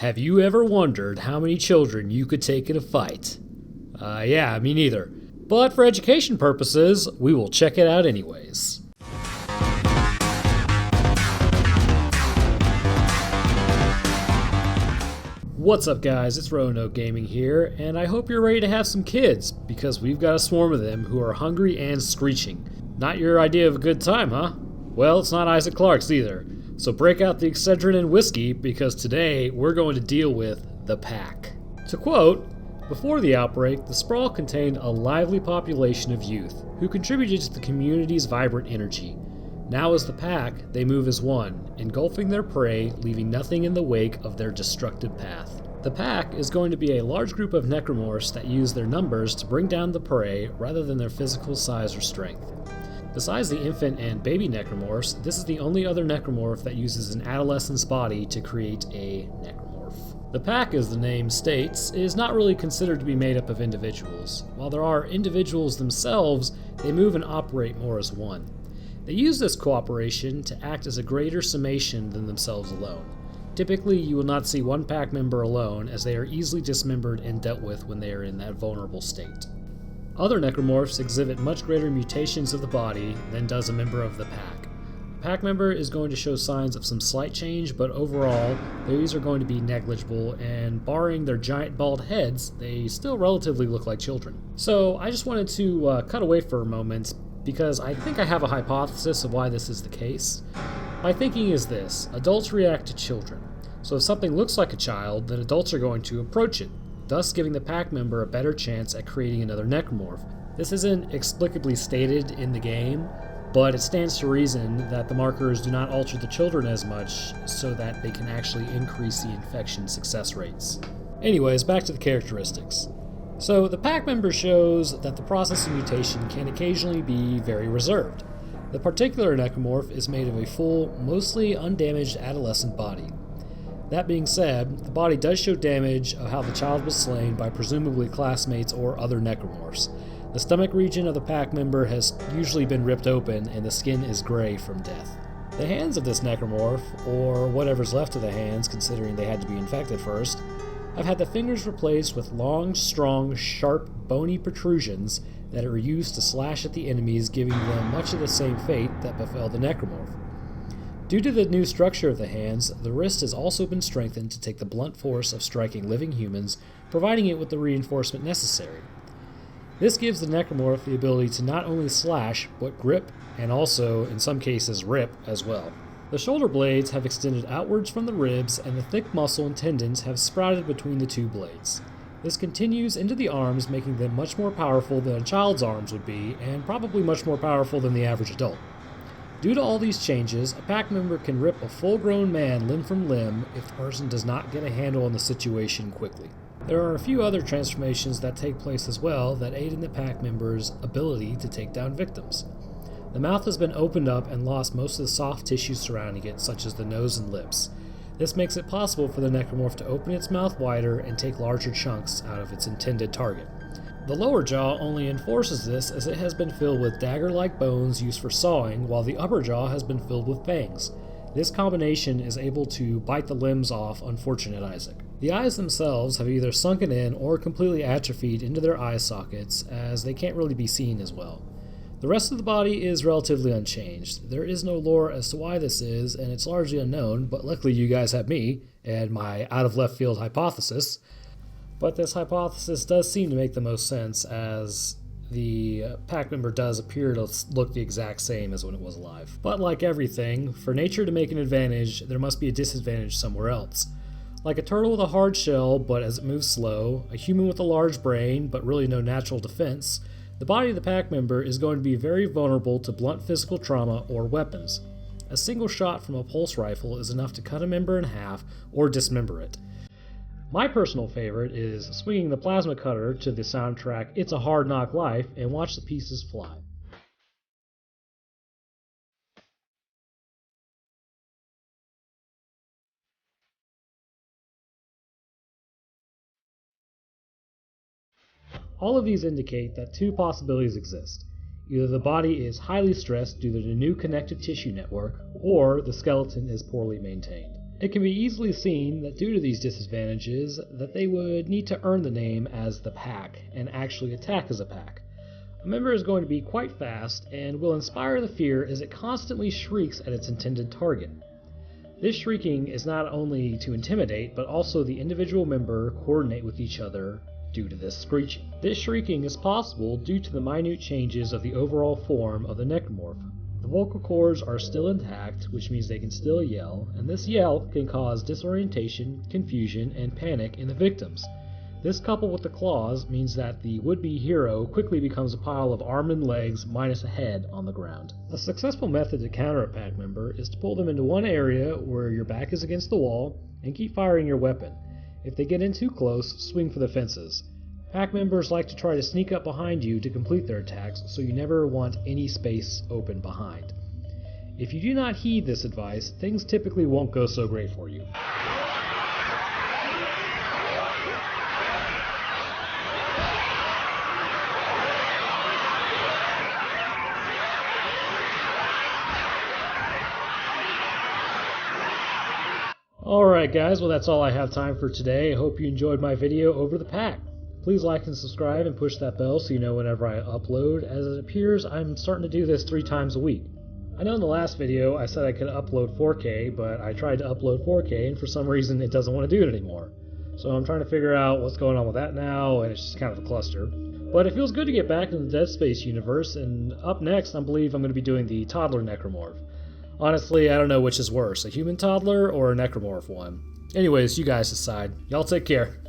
Have you ever wondered how many children you could take in a fight? Yeah, me neither. But for education purposes, we will check it out anyways. What's up guys, it's Roanoke Gaming here, and I hope you're ready to have some kids, because we've got a swarm of them who are hungry and screeching. Not your idea of a good time, huh? Well, it's not Isaac Clarke's either. So break out the Excedrin and whiskey, because today we're going to deal with the Pack. To quote, before the outbreak, the sprawl contained a lively population of youth, who contributed to the community's vibrant energy. Now as the Pack, they move as one, engulfing their prey, leaving nothing in the wake of their destructive path. The Pack is going to be a large group of Necromorphs that use their numbers to bring down the prey rather than their physical size or strength. Besides the infant and baby Necromorphs, this is the only other Necromorph that uses an adolescent's body to create a Necromorph. The Pack, as the name states, is not really considered to be made up of individuals. While there are individuals themselves, they move and operate more as one. They use this cooperation to act as a greater summation than themselves alone. Typically, you will not see one Pack member alone, as they are easily dismembered and dealt with when they are in that vulnerable state. Other Necromorphs exhibit much greater mutations of the body than does a member of the Pack. A Pack member is going to show signs of some slight change, but overall, these are going to be negligible, and barring their giant bald heads, they still relatively look like children. So I just wanted to cut away for a moment, because I think I have a hypothesis of why this is the case. My thinking is this: adults react to children. So if something looks like a child, then adults are going to approach it, thus giving the Pack member a better chance at creating another Necromorph. This isn't explicably stated in the game, but it stands to reason that the markers do not alter the children as much, so that they can actually increase the infection success rates. Anyways, back to the characteristics. So the Pack member shows that the process of mutation can occasionally be very reserved. The particular Necromorph is made of a full, mostly undamaged adolescent body. That being said, the body does show damage of how the child was slain by presumably classmates or other Necromorphs. The stomach region of the Pack member has usually been ripped open and the skin is gray from death. The hands of this Necromorph, or whatever's left of the hands considering they had to be infected first, have had the fingers replaced with long, strong, sharp, bony protrusions that are used to slash at the enemies, giving them much of the same fate that befell the Necromorph. Due to the new structure of the hands, the wrist has also been strengthened to take the blunt force of striking living humans, providing it with the reinforcement necessary. This gives the Necromorph the ability to not only slash, but grip, and also, in some cases, rip as well. The shoulder blades have extended outwards from the ribs, and the thick muscle and tendons have sprouted between the two blades. This continues into the arms, making them much more powerful than a child's arms would be, and probably much more powerful than the average adult. Due to all these changes, a Pack member can rip a full-grown man limb from limb if the person does not get a handle on the situation quickly. There are a few other transformations that take place as well that aid in the Pack member's ability to take down victims. The mouth has been opened up and lost most of the soft tissue surrounding it, such as the nose and lips. This makes it possible for the Necromorph to open its mouth wider and take larger chunks out of its intended target. The lower jaw only enforces this, as it has been filled with dagger-like bones used for sawing, while the upper jaw has been filled with fangs. This combination is able to bite the limbs off unfortunate Isaac. The eyes themselves have either sunken in or completely atrophied into their eye sockets, as they can't really be seen as well. The rest of the body is relatively unchanged. There is no lore as to why this is, and it's largely unknown, but luckily you guys have me, and my out-of-left-field hypothesis. But this hypothesis does seem to make the most sense, as the Pack member does appear to look the exact same as when it was alive. But like everything, for nature to make an advantage, there must be a disadvantage somewhere else. Like a turtle with a hard shell, but as it moves slow, a human with a large brain, but really no natural defense, the body of the Pack member is going to be very vulnerable to blunt physical trauma or weapons. A single shot from a pulse rifle is enough to cut a member in half or dismember it. My personal favorite is swinging the plasma cutter to the soundtrack It's a Hard Knock Life and watch the pieces fly. All of these indicate that two possibilities exist. Either the body is highly stressed due to the new connective tissue network, or the skeleton is poorly maintained. It can be easily seen that due to these disadvantages, that they would need to earn the name as the Pack and actually attack as a pack. A member is going to be quite fast and will inspire the fear as it constantly shrieks at its intended target. This shrieking is not only to intimidate, but also the individual member coordinate with each other due to this screeching. This shrieking is possible due to the minute changes of the overall form of the Necromorph. The vocal cords are still intact, which means they can still yell, and this yell can cause disorientation, confusion, and panic in the victims. This coupled with the claws means that the would-be hero quickly becomes a pile of arms and legs minus a head on the ground. A successful method to counter a pack member is to pull them into one area where your back is against the wall and keep firing your weapon. If they get in too close, swing for the fences. Pack members like to try to sneak up behind you to complete their attacks, so you never want any space open behind. If you do not heed this advice, things typically won't go so great for you. Alright guys, well that's all I have time for today. I hope you enjoyed my video over the pack. Please like and subscribe and push that bell so you know whenever I upload. As it appears, I'm starting to do this 3 times a week. I know in the last video I said I could upload 4K, but I tried to upload 4K and for some reason it doesn't want to do it anymore. So I'm trying to figure out what's going on with that now, and it's just kind of a cluster. But it feels good to get back in the Dead Space universe, and up next I believe I'm going to be doing the Toddler Necromorph. Honestly, I don't know which is worse, a human toddler or a necromorph one. Anyways, you guys decide. Y'all take care.